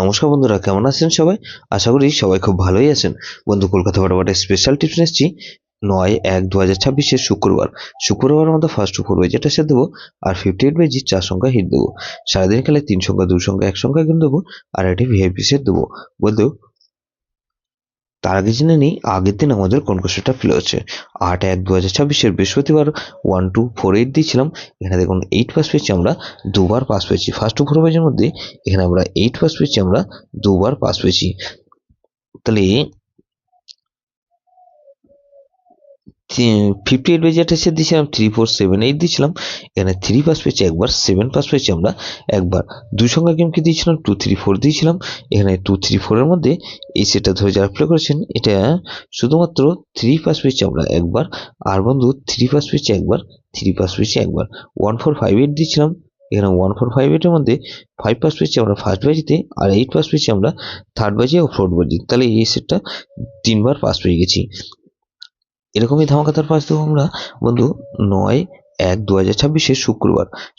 নমস্কার বন্ধুরা, কেমন আছেন সবাই? আশা করি সবাই খুব ভালোই আছেন। বন্ধু, কলকাতা ফটাফটের স্পেশাল টিপস এসেছি 9/1/2026 শুক্রবার মধ্যে ফার্স্ট 4 বাই যেটা সেট দেবো, আর 58 বাই জি 4 সংখ্যা হিট দেবো। সারাদিন খেলে 3 সংখ্যা 2 সংখ্যা 1 সংখ্যা কিন্তু দেবো, আর একটি ভিআইপি সেট দেবো। বন্ধু, তার আগে জেনে নিই আগের দিন আমাদের কোন কোশ্চেনটা ফেল হচ্ছে। 8/1/2026 বৃহস্পতিবার 1248 দিয়েছিলাম। এখানে দেখুন 8 পাস পেয়েছি, আমরা দুবার পাস পেয়েছি। ফার্স্ট 4 বাইজের মধ্যে এখানে আমরা 8 পাস পেয়েছি, আমরা দুবার পাস পেয়েছি। তাহলে 58 বাই যেটা সে দিয়েছিলাম 3478 দিয়েছিলাম। এখানে 3 পাস পেয়েছি একবার, 7 পাস পেয়েছি আমরা একবার। দুই সংখ্যা গেমকে দিয়েছিলাম 234 দিয়েছিলাম। এখানে 234 এর মধ্যে এই সেটটা ধরে যারা প্লে করেছেন, এটা শুধুমাত্র 3 পাস পেয়েছি আমরা একবার। আর বন্ধু 3 পাস পেয়েছি একবার, 3 পাস পেয়েছি একবার। 1458 দিয়েছিলাম। এখানে 1458 এর মধ্যে 5 পাস পেয়েছি আমরা ফার্স্ট বাজিতে, আর 8 পাস পেয়েছি আমরা থার্ড বাজি ও ফোর্থ বাজি। তাহলে এই সেটটা 3বার পাস পেয়ে গেছি। এরকমই ধামাকাদার পাস দেবো আমরা বন্ধু 9/1/2026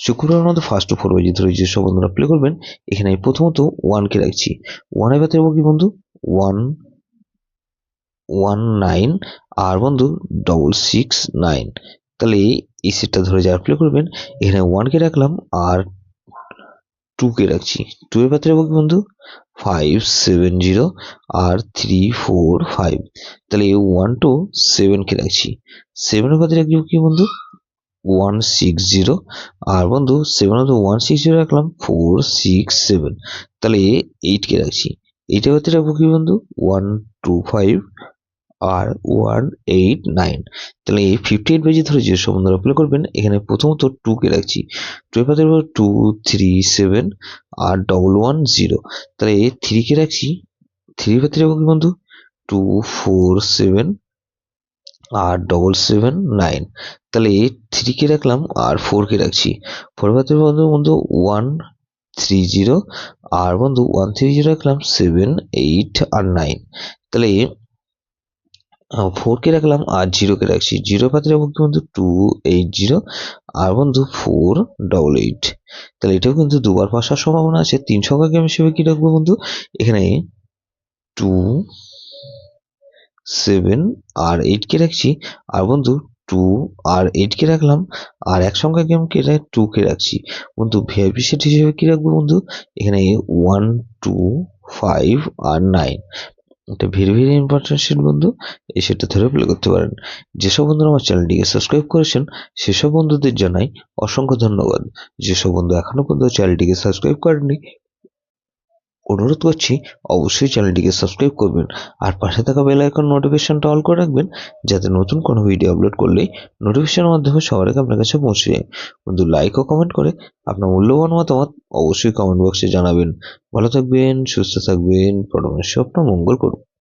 শুক্রবার মধ্যে ফার্স্ট 4 বাজি ধরে যেসব বন্ধুরা প্লে করবেন। এখানে আমি প্রথমত 1কে রাখছি। 1 এর দেবো কি বন্ধু 119, আর বন্ধু 669। তাহলে এই সেটটা ধরে যারা প্লে করবেন, এখানে 1কে রাখলাম আর 2কে রাখছি। 2 এর পাত্রে রাখবো কি বন্ধু 570 আর 345। তাহলে 1 to 7কে রাখছি। 7 এর পাত্রে রাখবো কি বন্ধু 160, আর বন্ধু 7 এর 160 রাখলাম 467। তাহলে 8কে রাখছি। 8 এর পাত্রে রাখবো কি বন্ধু 125 আর 189। তাহলে এই 58 বাজি ধরে যেসব বন্ধুরা প্লে করবেন, এখানে প্রথমত 2কে রাখছি। 2 এর পাশে 237 আর 110। তাহলে 3কে রাখছি। 3 পাত্রে রাখবো কি বন্ধু 247 আর 779। তাহলে 3কে রাখলাম আর 4কে রাখছি। 4 পাত্রে বন্ধু 130, আর বন্ধু 130 রাখলাম 7 8 আর 9। তাহলে 4কে রাখলাম আর 0কে রাখছি। 0 পাত্রে রাখবো বন্ধু 280, আর বন্ধু 488। তাহলে এটাও কিন্তু দুবার পাসার সম্ভাবনা আছে। 3 সংখ্যা গেম হিসেবে কি রাখবো বন্ধু, এখানে 2 7 আর 8কে রাখছি, আর বন্ধু 2 আর 8কে রাখলাম, আর এক সংখ্যা গেমকে 2কে রাখছি। বন্ধু ভিআইপি সেট হিসেবে কি রাখবো বন্ধু, এখানে 1 2 5 আর 9। এটা ভেরি ভেরি ইম্পর্টেন্ট সেট বন্ধু, এই সেটটা ধরে প্লে করতে পারেন। যেসব বন্ধুরা আমার চ্যানেলটিকে সাবস্ক্রাইব করেছেন, সেসব বন্ধুদের জানাই অসংখ্য ধন্যবাদ। যেসব বন্ধু এখনো পর্যন্ত চ্যানেলটিকে সাবস্ক্রাইব করেননি, অনুরোধ করছি অবশ্যই চ্যানেলটিকে সাবস্ক্রাইব করবেন, আর পাশে থাকা বেল আইকন নোটিফিকেশনটা অল করে রাখবেন, যাতে নতুন কোনো ভিডিও আপলোড করলেই নোটিফিকেশনের মাধ্যমে সবার আগে আপনার কাছে পৌঁছে যায়। বন্ধু, লাইক ও কমেন্ট করে আপনার মূল্যবান মতামত অবশ্যই কমেন্ট বক্সে জানাবেন। ভালো থাকবেন, সুস্থ থাকবেন, পরমেশ্বর আপনার মঙ্গল করুন।